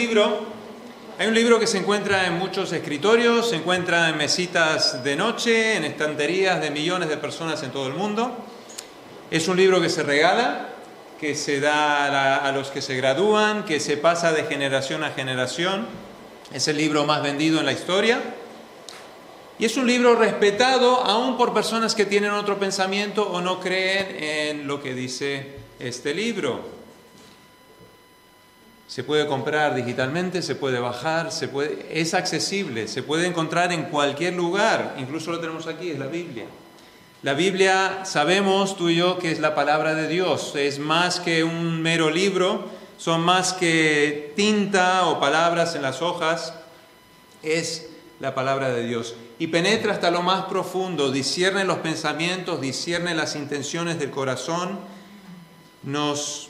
Hay un libro que se encuentra en muchos escritorios, se encuentra en mesitas de noche, en estanterías de millones de personas en todo el mundo. Es un libro que se regala, que se da a los que se gradúan, que se pasa de generación a generación. Es el libro más vendido en la historia. Y es un libro respetado aún por personas que tienen otro pensamiento o no creen en lo que dice este libro. Se puede comprar digitalmente, se puede bajar, es accesible, se puede encontrar en cualquier lugar, incluso lo tenemos aquí, es la Biblia. La Biblia, sabemos tú y yo que es la palabra de Dios, es más que un mero libro, son más que tinta o palabras en las hojas, es la palabra de Dios. Y penetra hasta lo más profundo, discierne los pensamientos, discierne las intenciones del corazón.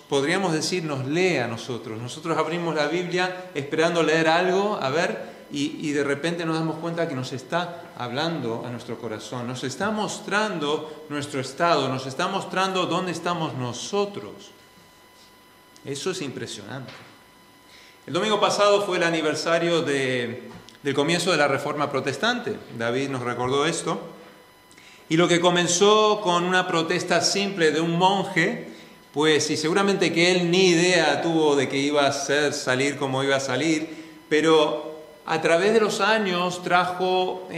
Podríamos decir, nos lee a nosotros. Nosotros abrimos la Biblia esperando leer algo, a ver, y de repente nos damos cuenta que nos está hablando a nuestro corazón, nos está mostrando nuestro estado, nos está mostrando dónde estamos nosotros. Eso es impresionante. El domingo pasado fue el aniversario del comienzo de la Reforma Protestante. David nos recordó esto. Y lo que comenzó con una protesta simple de un monje, pues, y seguramente que él ni idea tuvo de que iba a salir como iba a salir, pero a través de los años trajo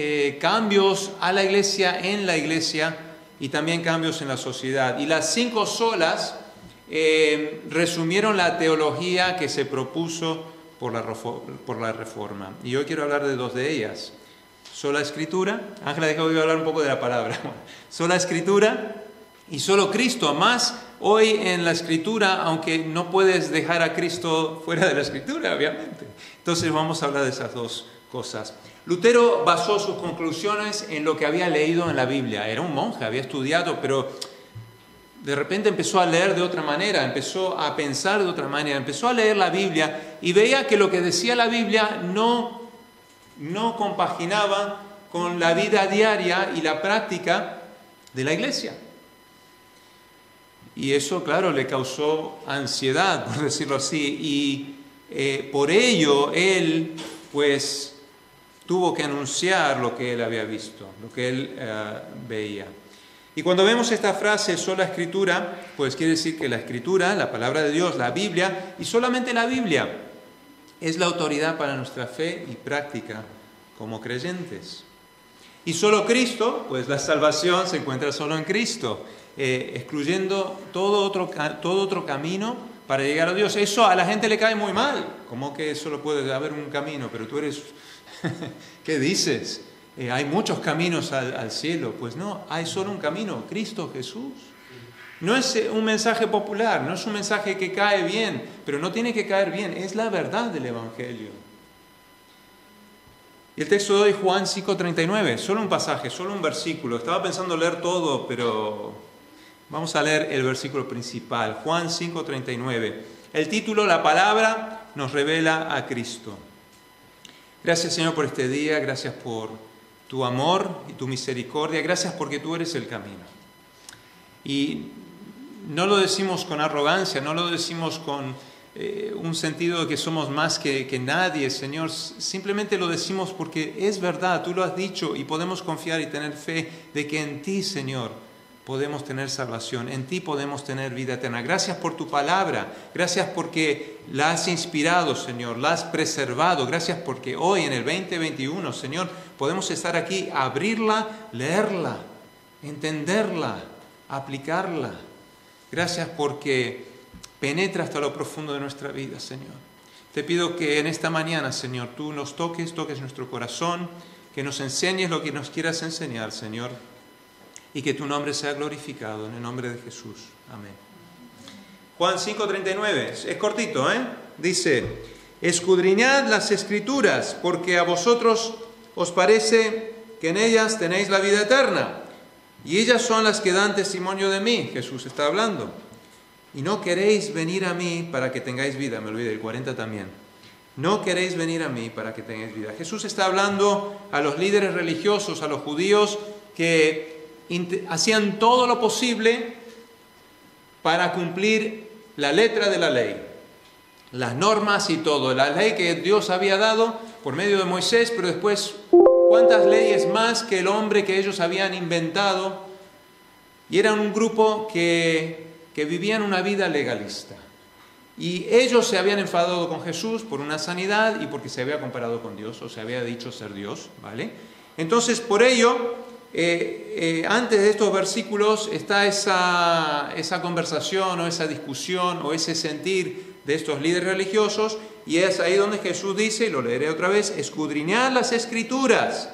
cambios a la iglesia, en la iglesia, y también cambios en la sociedad. Y las 5 solas resumieron la teología que se propuso por la Reforma. Y hoy quiero hablar de 2 de ellas. Sola Escritura. Ángela dijo que iba a hablar un poco de la palabra. Sola Escritura y solo Cristo. Más hoy en la Escritura, aunque no puedes dejar a Cristo fuera de la Escritura, obviamente. Entonces vamos a hablar de esas 2 cosas. Lutero basó sus conclusiones en lo que había leído en la Biblia. Era un monje, había estudiado, pero de repente empezó a leer de otra manera, empezó a pensar de otra manera, empezó a leer la Biblia y veía que lo que decía la Biblia no compaginaba con la vida diaria y la práctica de la iglesia. Y eso, claro, le causó ansiedad, por decirlo así, y por ello él, pues, tuvo que anunciar lo que él había visto, lo que él veía. Y cuando vemos esta frase, sola Escritura, pues quiere decir que la Escritura, la palabra de Dios, la Biblia, y solamente la Biblia, es la autoridad para nuestra fe y práctica como creyentes. Y solo Cristo, pues la salvación se encuentra solo en Cristo, excluyendo todo otro camino para llegar a Dios. Eso a la gente le cae muy mal. ¿Cómo que solo puede haber un camino? Pero tú eres... ¿Qué dices? Hay muchos caminos al cielo. Pues no, hay solo un camino, Cristo Jesús. No es un mensaje popular, no es un mensaje que cae bien, pero no tiene que caer bien, es la verdad del Evangelio. Y el texto de hoy, Juan 5:39, solo un pasaje, solo un versículo. Estaba pensando leer todo, pero vamos a leer el versículo principal, Juan 5:39. El título, la palabra, nos revela a Cristo. Gracias, Señor, por este día, gracias por tu amor y tu misericordia, gracias porque tú eres el camino. Y no lo decimos con arrogancia, no lo decimos con un sentido de que somos más que nadie, Señor. Simplemente lo decimos porque es verdad, tú lo has dicho y podemos confiar y tener fe de que en ti, Señor, podemos tener salvación, en ti podemos tener vida eterna. Gracias por tu palabra, gracias porque la has inspirado, Señor, la has preservado. Gracias porque hoy en el 2021, Señor, podemos estar aquí, abrirla, leerla, entenderla, aplicarla. Gracias porque penetra hasta lo profundo de nuestra vida, Señor. Te pido que en esta mañana, Señor, tú nos toques nuestro corazón, que nos enseñes lo que nos quieras enseñar, Señor, y que tu nombre sea glorificado en el nombre de Jesús. Amén. Juan 5:39, es cortito, Dice, escudriñad las Escrituras, porque a vosotros os parece que en ellas tenéis la vida eterna, y ellas son las que dan testimonio de mí. Jesús está hablando. Y no queréis venir a mí para que tengáis vida. Me olvidé, el 40 también. No queréis venir a mí para que tengáis vida. Jesús está hablando a los líderes religiosos, a los judíos que hacían todo lo posible para cumplir la letra de la ley. las normas y todo, la ley que Dios había dado por medio de Moisés, pero después cuántas leyes más que el hombre que ellos habían inventado. Y eran un grupo que vivían una vida legalista. Y ellos se habían enfadado con Jesús por una sanidad y porque se había comparado con Dios, o se había dicho ser Dios, ¿vale? Entonces, por ello, antes de estos versículos está esa conversación o esa discusión o ese sentir de estos líderes religiosos, y es ahí donde Jesús dice, y lo leeré otra vez: escudriñad las Escrituras,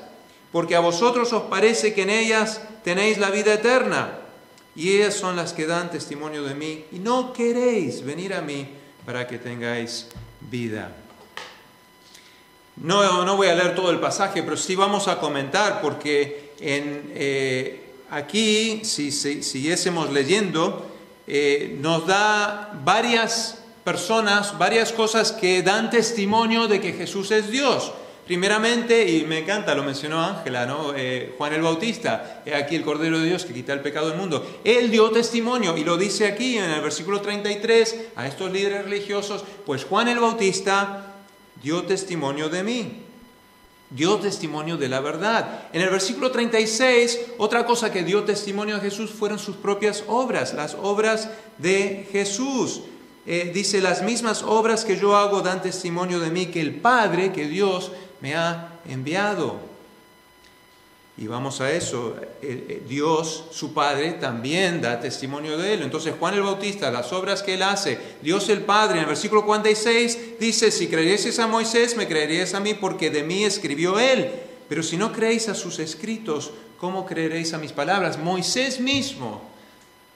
porque a vosotros os parece que en ellas tenéis la vida eterna, y ellas son las que dan testimonio de mí, y no queréis venir a mí para que tengáis vida. No voy a leer todo el pasaje, pero sí vamos a comentar, porque aquí, si siguiésemos leyendo, nos da varias personas, varias cosas que dan testimonio de que Jesús es Dios. Primeramente, y me encanta, lo mencionó Ángela, ¿no? Juan el Bautista, aquí el Cordero de Dios que quita el pecado del mundo. Él dio testimonio, y lo dice aquí en el versículo 33, a estos líderes religiosos: pues Juan el Bautista dio testimonio de mí, dio testimonio de la verdad. En el versículo 36, otra cosa que dio testimonio de Jesús fueron sus propias obras, las obras de Jesús. Dice: las mismas obras que yo hago dan testimonio de mí, que el Padre, que Dios me ha enviado. Y vamos a eso, Dios, su Padre, también da testimonio de él. Entonces Juan el Bautista, las obras que él hace, Dios el Padre, en el versículo 46 dice: si creyeseis a Moisés, me creeríais a mí, porque de mí escribió él. Pero si no creéis a sus escritos, ¿cómo creeréis a mis palabras? Moisés mismo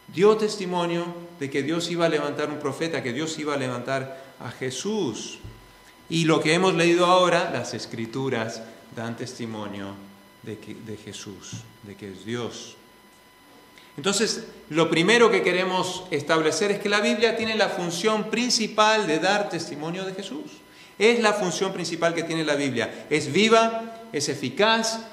dio testimonio de que Dios iba a levantar un profeta, que Dios iba a levantar a Jesús. Y lo que hemos leído ahora, las Escrituras, dan testimonio de Jesús, de que es Dios. Entonces, lo primero que queremos establecer es que la Biblia tiene la función principal de dar testimonio de Jesús. Es la función principal que tiene la Biblia. Es viva, es eficaz,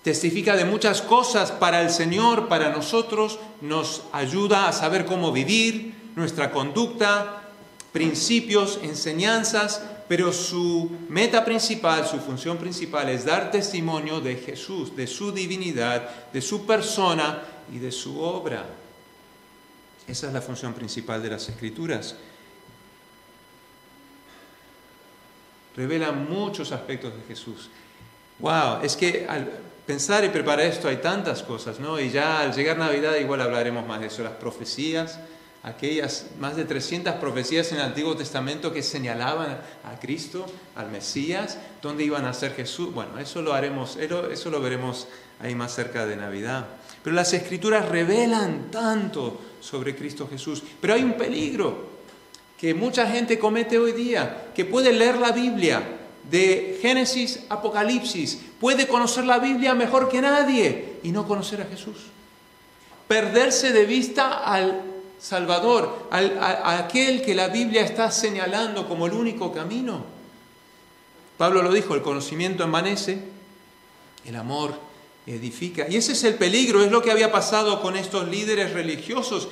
testifica de muchas cosas para el Señor, para nosotros, nos ayuda a saber cómo vivir, nuestra conducta, principios, enseñanzas, pero su meta principal, su función principal es dar testimonio de Jesús, de su divinidad, de su persona y de su obra. Esa es la función principal de las Escrituras. Revela muchos aspectos de Jesús. Wow, es que al pensar y preparar esto hay tantas cosas, ¿no? Y ya al llegar Navidad igual hablaremos más de eso, las profecías, aquellas más de 300 profecías en el Antiguo Testamento que señalaban a Cristo, al Mesías, dónde iban a ser Jesús. Bueno, eso lo haremos, eso lo veremos ahí más cerca de Navidad. Pero las Escrituras revelan tanto sobre Cristo Jesús. Pero hay un peligro que mucha gente comete hoy día, que puede leer la Biblia de Génesis a Apocalipsis, puede conocer la Biblia mejor que nadie y no conocer a Jesús. Perderse de vista al Salvador, a aquel que la Biblia está señalando como el único camino. Pablo lo dijo: el conocimiento envanece, el amor edifica. Y ese es el peligro, es lo que había pasado con estos líderes religiosos.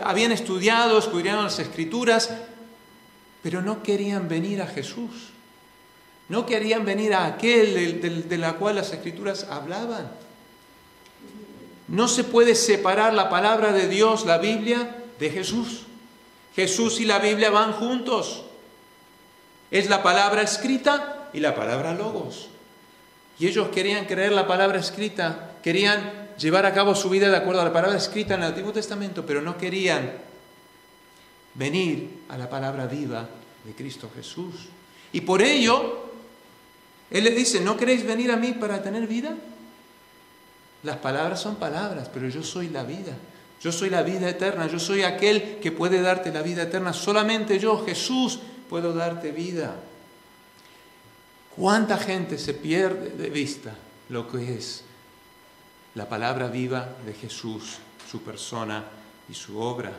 Habían estudiado, escudriñado las Escrituras, pero no querían venir a Jesús. No querían venir a aquel de la cual las Escrituras hablaban. No se puede separar la palabra de Dios, la Biblia, de Jesús. Jesús y la Biblia van juntos. Es la palabra escrita y la palabra logos. Y ellos querían creer la palabra escrita, querían llevar a cabo su vida de acuerdo a la palabra escrita en el Antiguo Testamento, pero no querían venir a la palabra viva de Cristo Jesús. Y por ello, Él les dice: ¿no queréis venir a mí para tener vida? Las palabras son palabras, pero yo soy la vida. Yo soy la vida eterna. Yo soy aquel que puede darte la vida eterna. Solamente yo, Jesús, puedo darte vida. ¿Cuánta gente se pierde de vista lo que es la palabra viva de Jesús, su persona y su obra?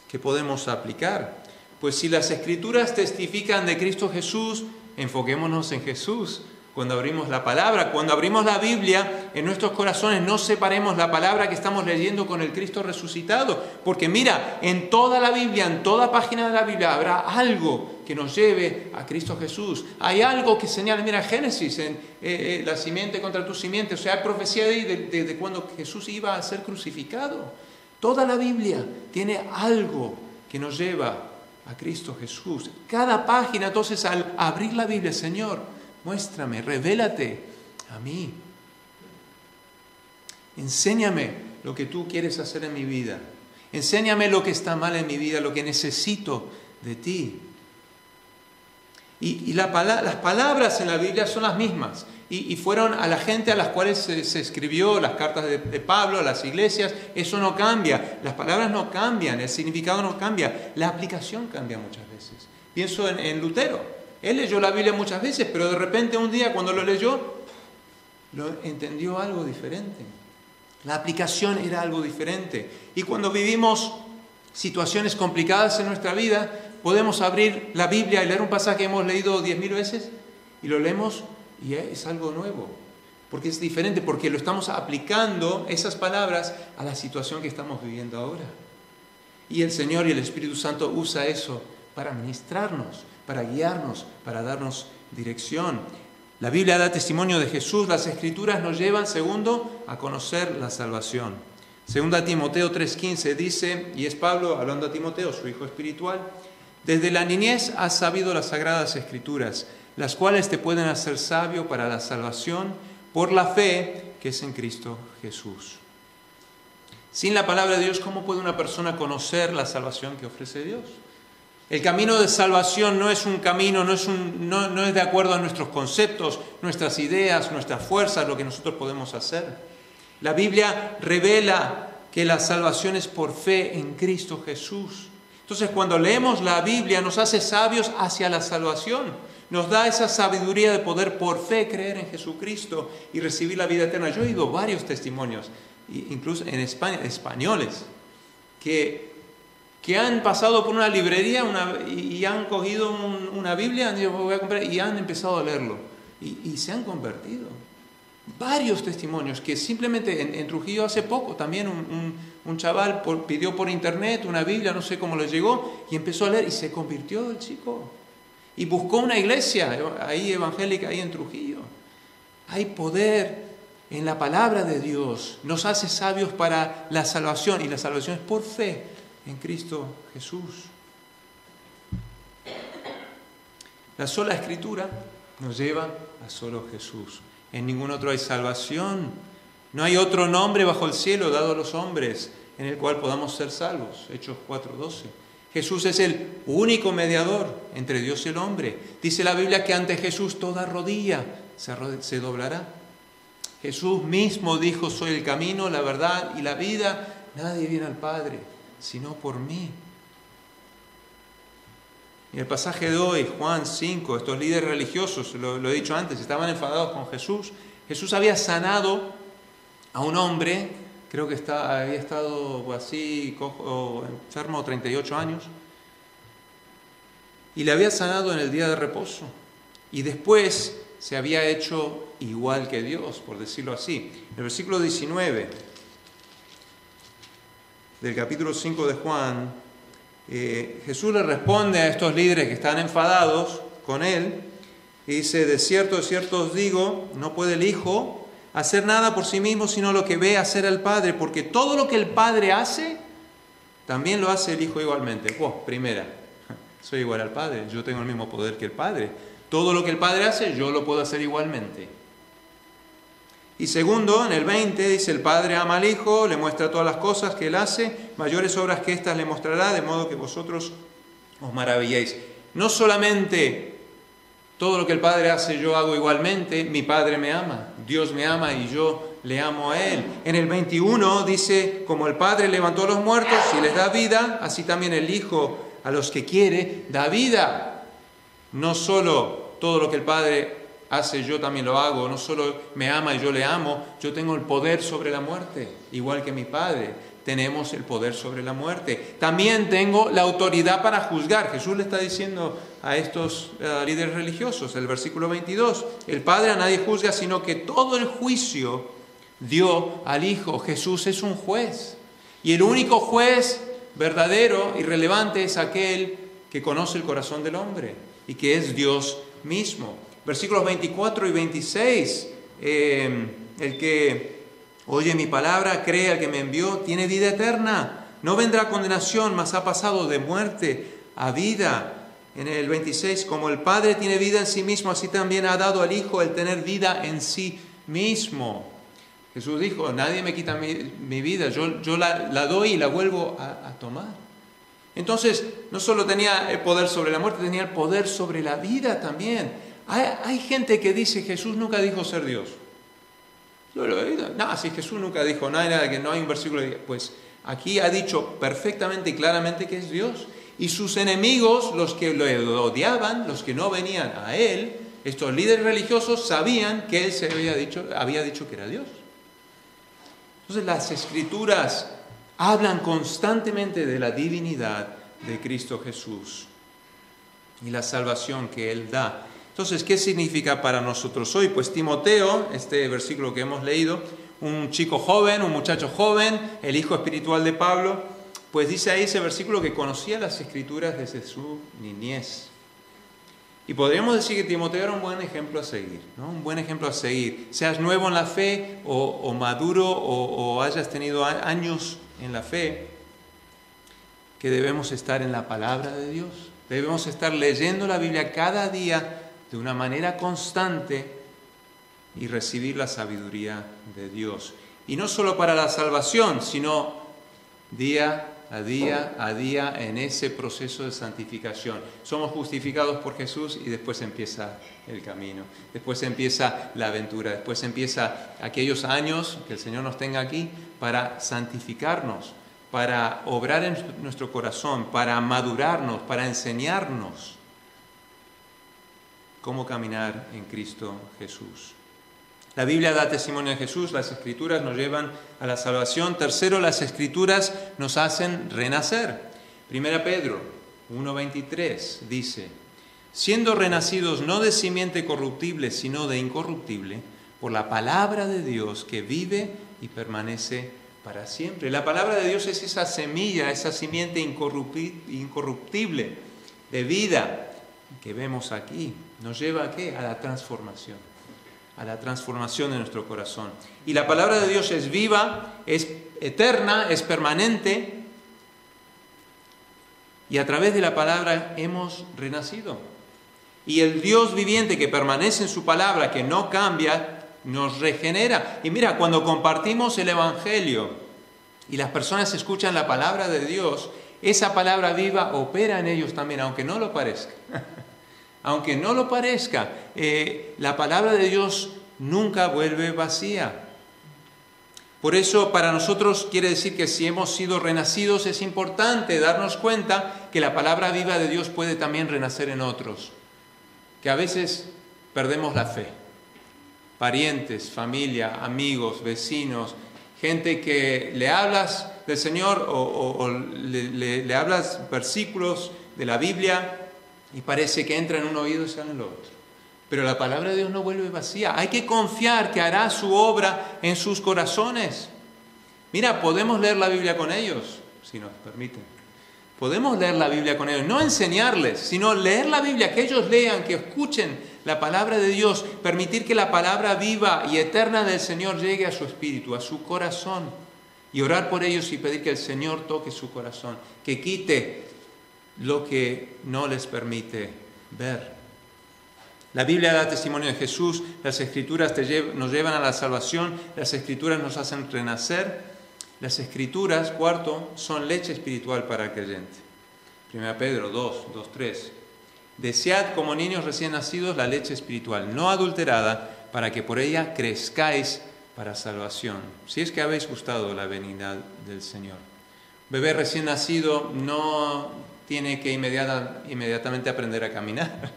¿Qué podemos aplicar? Pues si las Escrituras testifican de Cristo Jesús, enfoquémonos en Jesús. cuando abrimos la palabra, cuando abrimos la Biblia en nuestros corazones, no separemos la palabra que estamos leyendo con el Cristo resucitado. Porque mira, en toda la Biblia, en toda página de la Biblia habrá algo que nos lleve a Cristo Jesús. Hay algo que señala, mira, Génesis, en la simiente contra tu simiente. O sea, hay profecía de cuando Jesús iba a ser crucificado. Toda la Biblia tiene algo que nos lleva a Cristo Jesús. Cada página, entonces, al abrir la Biblia, Señor, muéstrame, revélate a mí. Enséñame lo que tú quieres hacer en mi vida. Enséñame lo que está mal en mi vida, lo que necesito de ti. Y las palabras en la Biblia son las mismas. Y fueron a la gente a las cuales se escribió las cartas de Pablo, a las iglesias. Eso no cambia. Las palabras no cambian, el significado no cambia. La aplicación cambia muchas veces. Pienso en Lutero. Él leyó la Biblia muchas veces, pero de repente un día cuando lo leyó, lo entendió algo diferente. La aplicación era algo diferente. Y cuando vivimos situaciones complicadas en nuestra vida, podemos abrir la Biblia y leer un pasaje que hemos leído 10.000 veces y lo leemos y es algo nuevo. Porque es diferente, porque lo estamos aplicando esas palabras a la situación que estamos viviendo ahora. Y el Señor y el Espíritu Santo usa eso para ministrarnos, para guiarnos, para darnos dirección. La Biblia da testimonio de Jesús. Las Escrituras nos llevan, segundo, a conocer la salvación. Segunda Timoteo 3:15 dice, y es Pablo hablando a Timoteo, su hijo espiritual: desde la niñez has sabido las sagradas Escrituras, las cuales te pueden hacer sabio para la salvación por la fe que es en Cristo Jesús. Sin la palabra de Dios, ¿cómo puede una persona conocer la salvación que ofrece Dios? El camino de salvación no es un camino, no es de acuerdo a nuestros conceptos, nuestras ideas, nuestras fuerzas, lo que nosotros podemos hacer. La Biblia revela que la salvación es por fe en Cristo Jesús. Entonces, cuando leemos la Biblia, nos hace sabios hacia la salvación. Nos da esa sabiduría de poder por fe creer en Jesucristo y recibir la vida eterna. Yo he oído varios testimonios, incluso en España, españoles, que han pasado por una librería y han cogido una Biblia, yo voy a comprar, y han empezado a leerlo. Y se han convertido. Varios testimonios que simplemente en Trujillo hace poco, también un chaval pidió por internet una Biblia, no sé cómo le llegó, y empezó a leer y se convirtió el chico. Y buscó una iglesia ahí evangélica, ahí en Trujillo. Hay poder en la palabra de Dios. Nos hace sabios para la salvación, y la salvación es por fe en Cristo Jesús. La sola Escritura nos lleva a solo Jesús. En ningún otro hay salvación. No hay otro nombre bajo el cielo dado a los hombres en el cual podamos ser salvos. Hechos 4:12. Jesús es el único mediador entre Dios y el hombre. Dice la Biblia que ante Jesús toda rodilla se doblará. Jesús mismo dijo: soy el camino, la verdad y la vida. Nadie viene al Padre sino por mí. Y el pasaje de hoy, Juan 5, estos líderes religiosos, lo he dicho antes, estaban enfadados con Jesús. Jesús había sanado a un hombre, creo que había estado así, enfermo 38 años, y le había sanado en el día de reposo. Y después se había hecho igual que Dios, por decirlo así. En el versículo 19 del capítulo 5 de Juan, Jesús le responde a estos líderes que están enfadados con él, y dice: de cierto os digo, no puede el Hijo hacer nada por sí mismo, sino lo que ve hacer al Padre, porque todo lo que el Padre hace, también lo hace el Hijo igualmente. Primera, soy igual al Padre, yo tengo el mismo poder que el Padre. Todo lo que el Padre hace, yo lo puedo hacer igualmente. Y segundo, en el 20 dice: el Padre ama al Hijo, le muestra todas las cosas que Él hace, mayores obras que éstas le mostrará, de modo que vosotros os maravilléis. No solamente todo lo que el Padre hace yo hago igualmente, mi Padre me ama, Dios me ama y yo le amo a Él. En el 21 dice: como el Padre levantó a los muertos y les da vida, así también el Hijo a los que quiere da vida. No solo todo lo que el Padre hace, yo también lo hago. No solo me ama y yo le amo, yo tengo el poder sobre la muerte, igual que mi Padre. tenemos el poder sobre la muerte. También tengo la autoridad para juzgar. Jesús le está diciendo a estos líderes religiosos, el versículo 22, el Padre a nadie juzga, sino que todo el juicio dio al Hijo. Jesús es un juez. Y el único juez verdadero y relevante es aquel que conoce el corazón del hombre y que es Dios mismo. Versículos 24 y 26, el que oye mi palabra, cree al que me envió, tiene vida eterna. No vendrá a condenación, mas ha pasado de muerte a vida. En el 26, como el Padre tiene vida en sí mismo, así también ha dado al Hijo el tener vida en sí mismo. Jesús dijo, nadie me quita mi vida, yo la doy y la vuelvo a tomar. Entonces, no solo tenía el poder sobre la muerte, tenía el poder sobre la vida también. Hay gente que dice, Jesús nunca dijo ser Dios. No, si Jesús nunca dijo nada, que no hay un versículo, pues aquí ha dicho perfectamente y claramente que es Dios. Y sus enemigos, los que lo odiaban, los que no venían a él, estos líderes religiosos sabían que él había dicho que era Dios. Entonces las Escrituras hablan constantemente de la divinidad de Cristo Jesús y la salvación que Él da. Entonces, ¿qué significa para nosotros hoy? Pues Timoteo, este versículo que hemos leído, un chico joven, un muchacho joven, el hijo espiritual de Pablo, pues dice ahí ese versículo que conocía las Escrituras desde su niñez. Y podríamos decir que Timoteo era un buen ejemplo a seguir, ¿no? Un buen ejemplo a seguir. Seas nuevo en la fe o maduro o hayas tenido años en la fe, que debemos estar en la palabra de Dios. Debemos estar leyendo la Biblia cada día de una manera constante y recibir la sabiduría de Dios. Y no solo para la salvación, sino día a día en ese proceso de santificación. Somos justificados por Jesús y después empieza el camino. Después empieza la aventura. Después empieza aquellos años que el Señor nos tenga aquí para santificarnos, para obrar en nuestro corazón, para madurarnos, para enseñarnos cómo caminar en Cristo Jesús. La Biblia da testimonio de Jesús, las Escrituras nos llevan a la salvación. Tercero, las Escrituras nos hacen renacer. 1 Pedro 1:23 dice, siendo renacidos no de simiente corruptible, sino de incorruptible, por la palabra de Dios que vive y permanece para siempre. La palabra de Dios es esa semilla, esa simiente incorruptible de vida que vemos aquí. ¿Nos lleva a qué? A la transformación. A la transformación de nuestro corazón. Y la palabra de Dios es viva, es eterna, es permanente. Y a través de la palabra hemos renacido. Y el Dios viviente que permanece en su palabra, que no cambia, nos regenera. Y mira, cuando compartimos el Evangelio y las personas escuchan la palabra de Dios, esa palabra viva opera en ellos también, aunque no lo parezca. Aunque no lo parezca, la palabra de Dios nunca vuelve vacía. Por eso para nosotros quiere decir que si hemos sido renacidos es importante darnos cuenta que la palabra viva de Dios puede también renacer en otros. Que a veces perdemos la fe. Parientes, familia, amigos, vecinos, gente que le hablas del Señor o le hablas versículos de la Biblia y parece que entra en un oído y sale en el otro. Pero la palabra de Dios no vuelve vacía. Hay que confiar que hará su obra en sus corazones. Mira, podemos leer la Biblia con ellos, si nos permiten. Podemos leer la Biblia con ellos, no enseñarles, sino leer la Biblia, que ellos lean, que escuchen la palabra de Dios, permitir que la palabra viva y eterna del Señor llegue a su espíritu, a su corazón, y orar por ellos y pedir que el Señor toque su corazón, que quite lo que no les permite ver. La Biblia da testimonio de Jesús, las Escrituras nos llevan a la salvación, las Escrituras nos hacen renacer. Las Escrituras, cuarto, son leche espiritual para el creyente. 1 Pedro 2:3. Desead como niños recién nacidos la leche espiritual, no adulterada, para que por ella crezcáis para salvación, si es que habéis gustado la venida del Señor. Bebé recién nacido no tiene que inmediatamente aprender a caminar.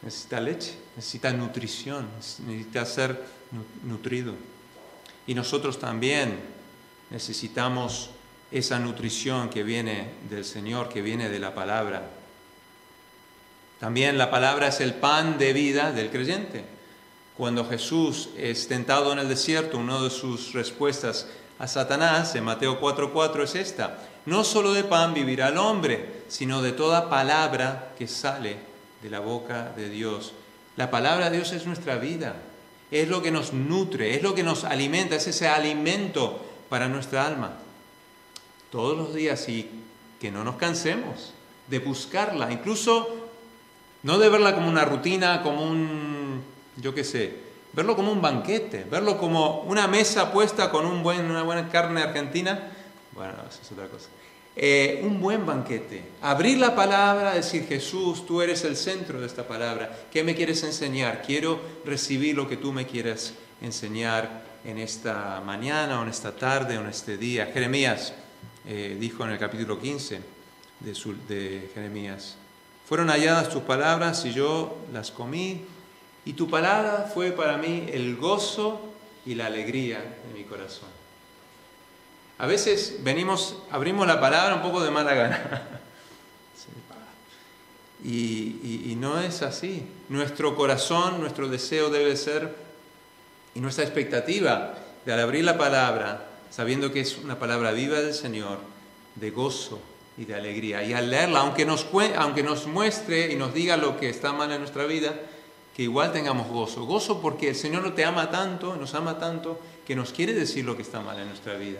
Necesita leche, necesita nutrición, necesita ser nutrido. Y nosotros también necesitamos esa nutrición que viene del Señor, que viene de la palabra. También la palabra es el pan de vida del creyente. Cuando Jesús es tentado en el desierto, una de sus respuestas a Satanás en Mateo 4:4 es esta: no solo de pan vivirá el hombre, sino de toda palabra que sale de la boca de Dios. La palabra de Dios es nuestra vida, es lo que nos nutre, es lo que nos alimenta, es ese alimento para nuestra alma. Todos los días, y que no nos cansemos de buscarla, incluso no de verla como una rutina, como verlo como un banquete, verlo como una mesa puesta con una buena carne argentina. Bueno, eso es otra cosa. Un buen banquete. Abrir la palabra, decir: Jesús, tú eres el centro de esta palabra. ¿Qué me quieres enseñar? Quiero recibir lo que tú me quieres enseñar en esta mañana, o en esta tarde, o en este día. Jeremías dijo en el capítulo 15 de Jeremías: fueron halladas tus palabras y yo las comí, y tu palabra fue para mí el gozo y la alegría de mi corazón. A veces abrimos la palabra un poco de mala gana. Y no es así. Nuestro corazón, nuestro deseo debe ser, y nuestra expectativa de al abrir la palabra, sabiendo que es una palabra viva del Señor, de gozo y de alegría. Y al leerla, aunque nos muestre y nos diga lo que está mal en nuestra vida, que igual tengamos gozo. Gozo porque el Señor nos ama tanto, que nos quiere decir lo que está mal en nuestra vida.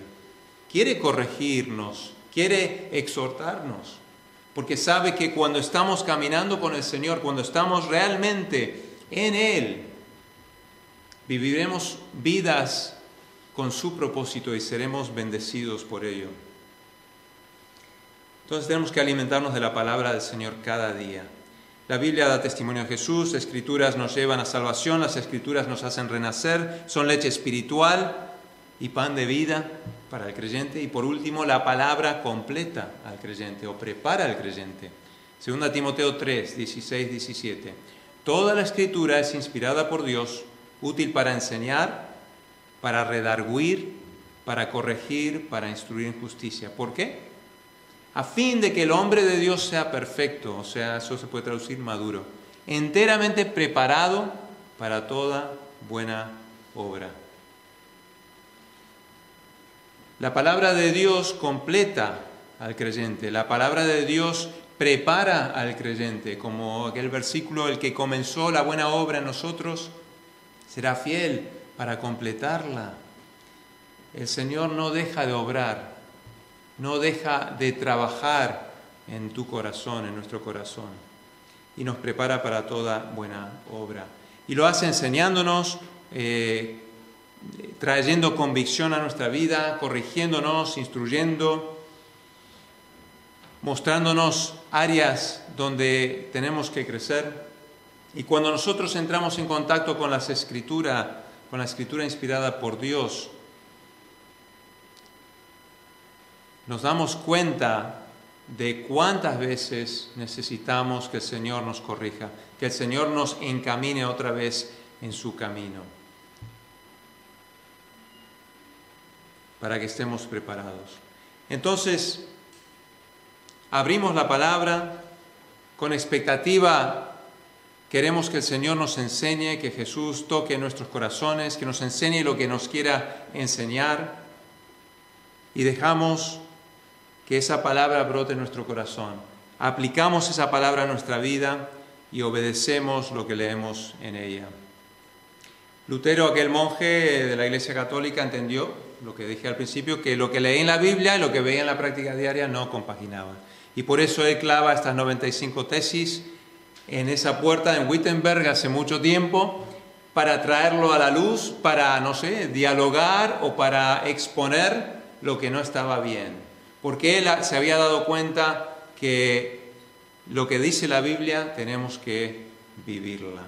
Quiere corregirnos, quiere exhortarnos, porque sabe que cuando estamos caminando con el Señor, cuando estamos realmente en Él, viviremos vidas con su propósito y seremos bendecidos por ello. Entonces tenemos que alimentarnos de la palabra del Señor cada día. La Biblia da testimonio de Jesús, las Escrituras nos llevan a salvación, las Escrituras nos hacen renacer, son leche espiritual y pan de vida para el creyente. Y por último, la palabra completa al creyente o prepara al creyente. 2 Timoteo 3, 16, 17. Toda la Escritura es inspirada por Dios, útil para enseñar, para redarguir, para corregir, para instruir en justicia. ¿Por qué? A fin de que el hombre de Dios sea perfecto, o sea, eso se puede traducir maduro, enteramente preparado para toda buena obra. La palabra de Dios completa al creyente, la palabra de Dios prepara al creyente, como aquel versículo: el que comenzó la buena obra en nosotros será fiel para completarla. El Señor no deja de obrar, no deja de trabajar en tu corazón, en nuestro corazón, y nos prepara para toda buena obra. Y lo hace enseñándonos, trayendo convicción a nuestra vida, corrigiéndonos, instruyendo, mostrándonos áreas donde tenemos que crecer. Y cuando nosotros entramos en contacto con la Escritura inspirada por Dios, nos damos cuenta de cuántas veces necesitamos que el Señor nos corrija, que el Señor nos encamine otra vez en su camino, para que estemos preparados. Entonces, abrimos la palabra con expectativa. Queremos que el Señor nos enseñe, que Jesús toque nuestros corazones, que nos enseñe lo que nos quiera enseñar, y dejamos que esa palabra brote en nuestro corazón. Aplicamos esa palabra a nuestra vida y obedecemos lo que leemos en ella. Lutero, aquel monje de la Iglesia Católica, entendió lo que dije al principio, que lo que leía en la Biblia y lo que veía en la práctica diaria no compaginaban. Y por eso él clava estas 95 tesis en esa puerta en Wittenberg hace mucho tiempo, para traerlo a la luz, para, dialogar o para exponer lo que no estaba bien. Porque él se había dado cuenta que lo que dice la Biblia tenemos que vivirla.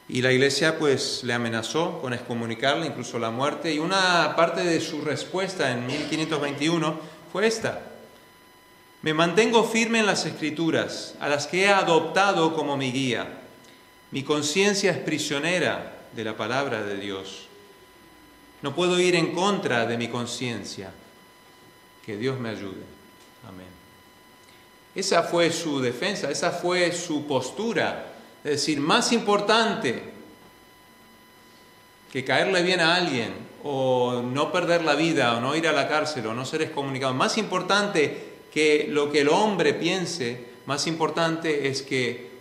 Y la Iglesia pues le amenazó con excomunicarle, incluso la muerte, y una parte de su respuesta en 1521 fue esta: me mantengo firme en las Escrituras, a las que he adoptado como mi guía. Mi conciencia es prisionera de la palabra de Dios. No puedo ir en contra de mi conciencia. Que Dios me ayude. Amén. Esa fue su defensa, esa fue su postura. Es decir, más importante que caerle bien a alguien, o no perder la vida, o no ir a la cárcel, o no ser excomunicado, más importante que lo que el hombre piense, más importante es que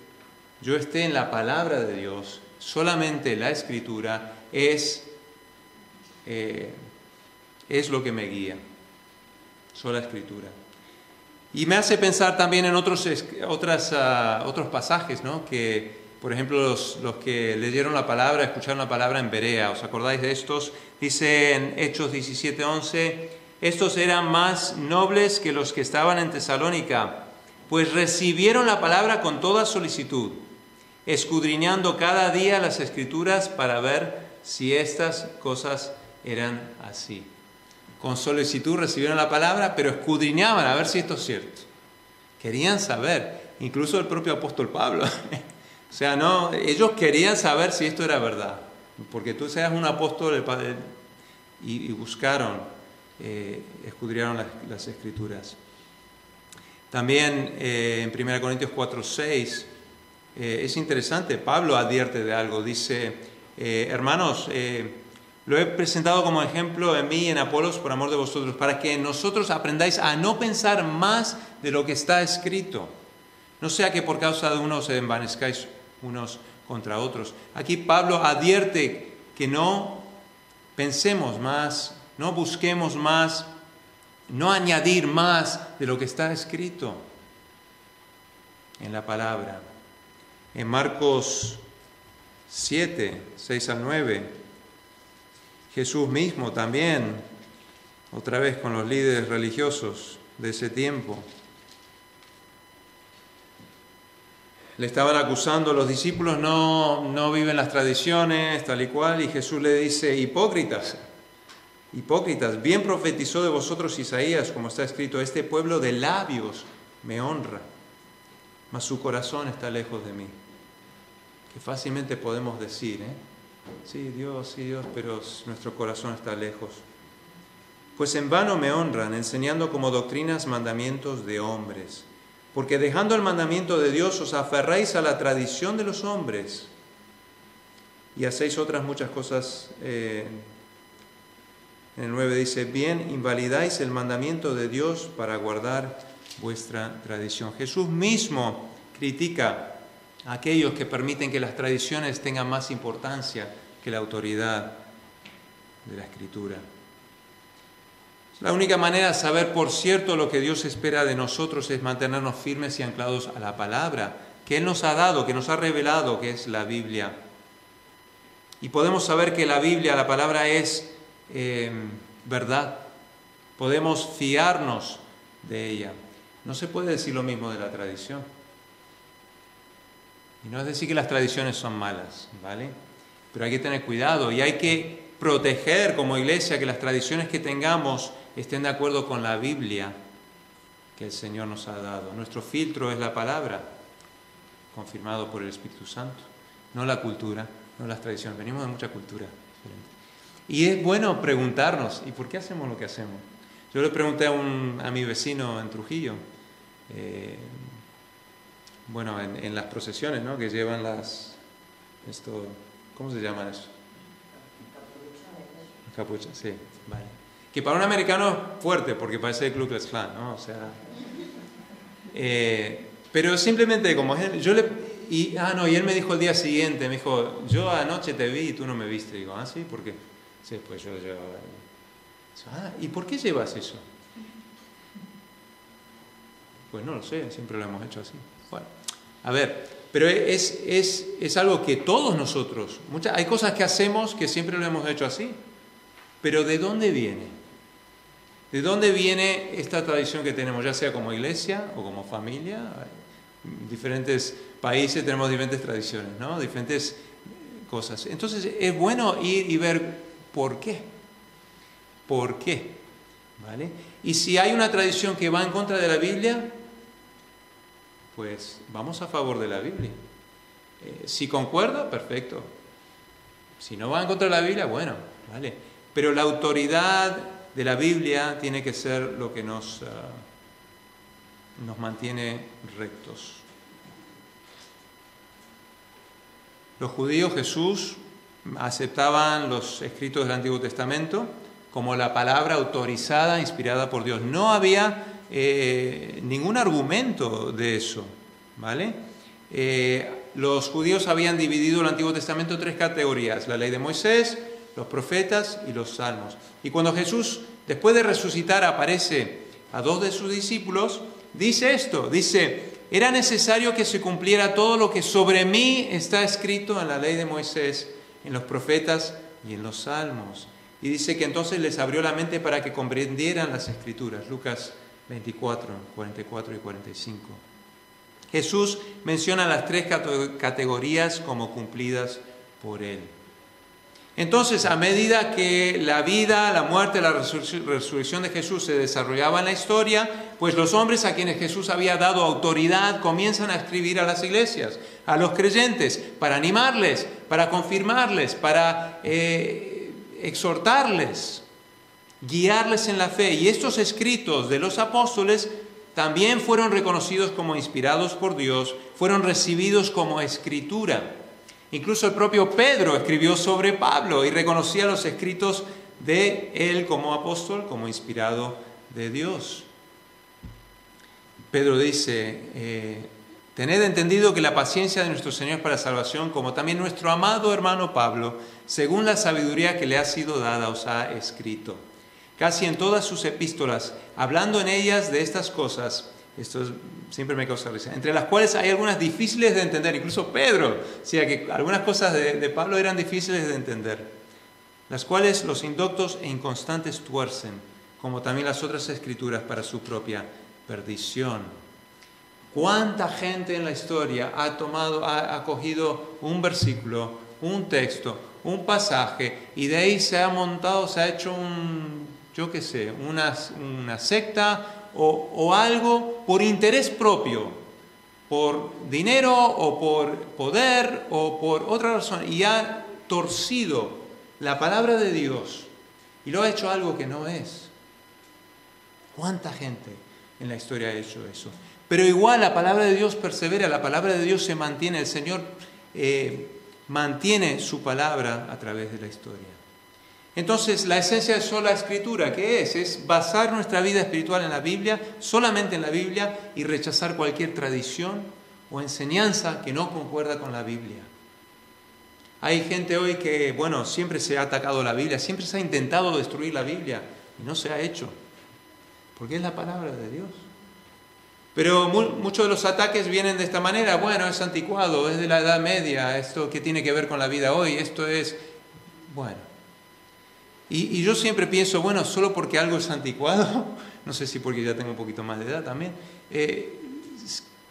yo esté en la palabra de Dios. Solamente la Escritura es lo que me guía. Sola Escritura. Y me hace pensar también en otros pasajes, ¿no? Que, por ejemplo, los que leyeron la palabra, escucharon la palabra en Berea. ¿Os acordáis de estos? Dice en Hechos 17:11, estos eran más nobles que los que estaban en Tesalónica, pues recibieron la palabra con toda solicitud, escudriñando cada día las Escrituras para ver si estas cosas eran así. Con solicitud recibieron la palabra, pero escudriñaban a ver si esto es cierto. Querían saber, incluso el propio apóstol Pablo. O sea, no, ellos querían saber si esto era verdad. Porque tú seas un apóstol y buscaron, escudriñaron las Escrituras. También en 1 Corintios 4:6 es interesante, Pablo advierte de algo. Dice, hermanos, lo he presentado como ejemplo en mí y en Apolos por amor de vosotros, para que nosotros aprendáis a no pensar más de lo que está escrito. No sea que por causa de uno se envanezcáis unos contra otros. Aquí Pablo advierte que no pensemos más, no busquemos más, no añadir más de lo que está escrito en la palabra. En Marcos 7, 6 al 9, Jesús mismo también, otra vez con los líderes religiosos de ese tiempo, le estaban acusando, los discípulos no viven las tradiciones, tal y cual, y Jesús le dice, hipócritas, bien profetizó de vosotros Isaías, como está escrito, este pueblo de labios me honra, mas su corazón está lejos de mí. Que fácilmente podemos decir, sí, Dios, pero nuestro corazón está lejos. Pues en vano me honran, enseñando como doctrinas mandamientos de hombres. Porque dejando el mandamiento de Dios os aferráis a la tradición de los hombres y hacéis otras muchas cosas. En el 9 dice, bien, invalidáis el mandamiento de Dios para guardar vuestra tradición. Jesús mismo critica a aquellos que permiten que las tradiciones tengan más importancia que la autoridad de la Escritura. La única manera de saber por cierto lo que Dios espera de nosotros es mantenernos firmes y anclados a la palabra que Él nos ha dado, que nos ha revelado, que es la Biblia. Y podemos saber que la Biblia, la palabra es verdad. Podemos fiarnos de ella. No se puede decir lo mismo de la tradición. Y no es decir que las tradiciones son malas, ¿vale? Pero hay que tener cuidado y hay que proteger como iglesia que las tradiciones que tengamos estén de acuerdo con la Biblia que el Señor nos ha dado. Nuestro filtro es la palabra, confirmado por el Espíritu Santo, no la cultura, no las tradiciones. Venimos de mucha cultura diferente. Y es bueno preguntarnos, ¿y por qué hacemos lo que hacemos? Yo le pregunté a mi vecino en Trujillo, en las procesiones, ¿no? Que llevan ¿cómo se llaman eso? Capuchas, sí, vale. Que para un americano es fuerte, porque parece el Ku Klux Klan, ¿no? O sea, pero simplemente como y él me dijo el día siguiente, me dijo, yo anoche te vi y tú no me viste. Digo, ¿sí? ¿Por qué? Sí, pues yo llevaba. ¿Y por qué llevas eso? Pues no lo sé, siempre lo hemos hecho así. Bueno, a ver, pero es algo que todos nosotros, hay cosas que hacemos que siempre lo hemos hecho así. Pero ¿de dónde viene? ¿De dónde viene esta tradición que tenemos, ya sea como iglesia o como familia? En diferentes países tenemos diferentes tradiciones, ¿no? Diferentes cosas. Entonces es bueno ir y ver por qué. ¿Por qué? ¿Vale? Y si hay una tradición que va en contra de la Biblia, pues vamos a favor de la Biblia. Si concuerda, perfecto. Si no va en contra de la Biblia, bueno, ¿vale? Pero la autoridad de la Biblia tiene que ser lo que nos mantiene rectos. Los judíos, Jesús, aceptaban los escritos del Antiguo Testamento como la palabra autorizada, inspirada por Dios. No había ningún argumento de eso, ¿vale? Los judíos habían dividido el Antiguo Testamento en 3 categorías: la ley de Moisés, los profetas y los salmos. Y cuando Jesús, después de resucitar, aparece a 2 de sus discípulos, dice esto, dice: era necesario que se cumpliera todo lo que sobre mí está escrito en la ley de Moisés, en los profetas y en los salmos. Y dice que entonces les abrió la mente para que comprendieran las Escrituras. Lucas 24, 44 y 45. Jesús menciona las 3 categorías como cumplidas por Él. Entonces, a medida que la vida, la muerte, la resurrección de Jesús se desarrollaba en la historia, pues los hombres a quienes Jesús había dado autoridad comienzan a escribir a las iglesias, a los creyentes, para animarles, para confirmarles, para exhortarles, guiarles en la fe. Y estos escritos de los apóstoles también fueron reconocidos como inspirados por Dios, fueron recibidos como escritura. Incluso el propio Pedro escribió sobre Pablo y reconocía los escritos de él como apóstol, como inspirado de Dios. Pedro dice: tened entendido que la paciencia de nuestro Señor es para salvación, como también nuestro amado hermano Pablo, según la sabiduría que le ha sido dada, os ha escrito. Casi en todas sus epístolas, hablando en ellas de estas cosas, siempre me causa risa, entre las cuales hay algunas difíciles de entender, incluso Pedro, o sea que algunas cosas de Pablo eran difíciles de entender, las cuales los indoctos e inconstantes tuercen, como también las otras escrituras para su propia perdición. ¿Cuánta gente en la historia ha cogido un versículo, un texto, un pasaje, y de ahí se ha hecho una secta o algo por interés propio, por dinero o por poder o por otra razón, y ha torcido la palabra de Dios y lo ha hecho algo que no es? ¿Cuánta gente en la historia ha hecho eso? Pero igual la palabra de Dios persevera, la palabra de Dios se mantiene, el Señor mantiene su palabra a través de la historia. Entonces, la esencia de sola escritura, ¿qué es? Es basar nuestra vida espiritual en la Biblia, solamente en la Biblia, y rechazar cualquier tradición o enseñanza que no concuerda con la Biblia. Hay gente hoy que, siempre se ha atacado la Biblia, siempre se ha intentado destruir la Biblia, y no se ha hecho, porque es la palabra de Dios. Pero muchos de los ataques vienen de esta manera: es anticuado, es de la Edad Media, esto que tiene que ver con la vida hoy, esto es, Y yo siempre pienso, solo porque algo es anticuado, no sé si porque ya tengo un poquito más de edad también,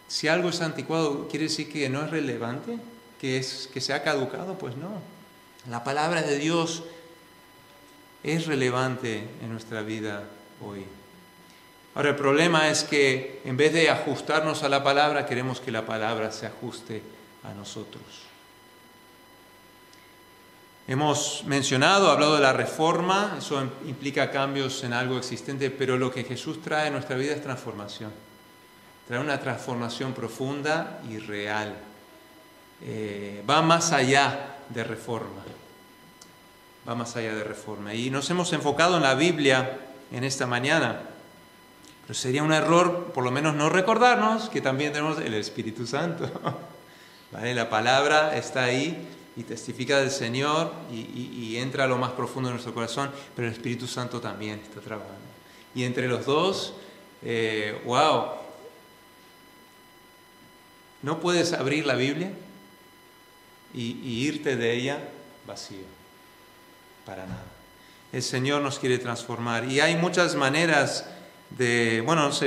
si algo es anticuado, ¿quiere decir que no es relevante? ¿Que se ha caducado? Pues no. La palabra de Dios es relevante en nuestra vida hoy. Ahora, el problema es que en vez de ajustarnos a la palabra, queremos que la palabra se ajuste a nosotros. Hemos hablado de la reforma, eso implica cambios en algo existente, pero lo que Jesús trae en nuestra vida es transformación. Trae una transformación profunda y real. Va más allá de reforma. Va más allá de reforma. Y nos hemos enfocado en la Biblia en esta mañana. Pero sería un error, por lo menos, no recordarnos que también tenemos el Espíritu Santo. ¿Vale? La palabra está ahí y testifica del Señor y entra a lo más profundo de nuestro corazón, pero el Espíritu Santo también está trabajando. Y entre los dos, no puedes abrir la Biblia y irte de ella vacío, para nada. El Señor nos quiere transformar y hay muchas maneras de,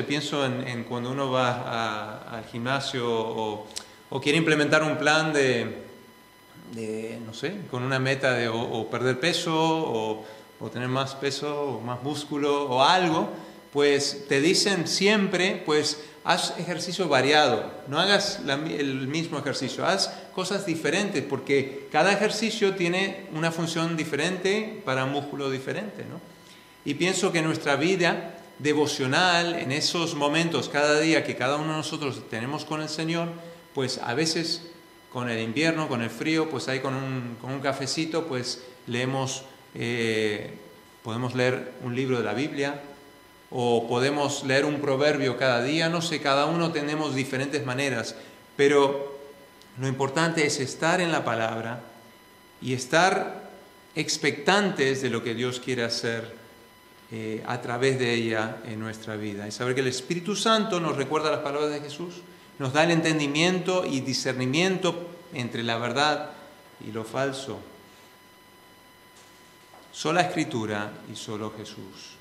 pienso en cuando uno va al gimnasio o quiere implementar un plan con una meta de o perder peso o tener más peso o más músculo o algo, pues te dicen siempre, pues haz ejercicio variado, no hagas el mismo ejercicio, haz cosas diferentes, porque cada ejercicio tiene una función diferente para un músculo diferente, ¿no? Y pienso que nuestra vida devocional, en esos momentos cada día que cada uno de nosotros tenemos con el Señor, pues a veces con el invierno, con el frío, pues ahí con un cafecito, pues leemos, podemos leer un libro de la Biblia, o podemos leer un proverbio cada día, no sé, cada uno tenemos diferentes maneras, pero lo importante es estar en la palabra y estar expectantes de lo que Dios quiere hacer a través de ella en nuestra vida. Y saber que el Espíritu Santo nos recuerda las palabras de Jesús, nos da el entendimiento y discernimiento entre la verdad y lo falso. Sola Escritura y solo Jesús.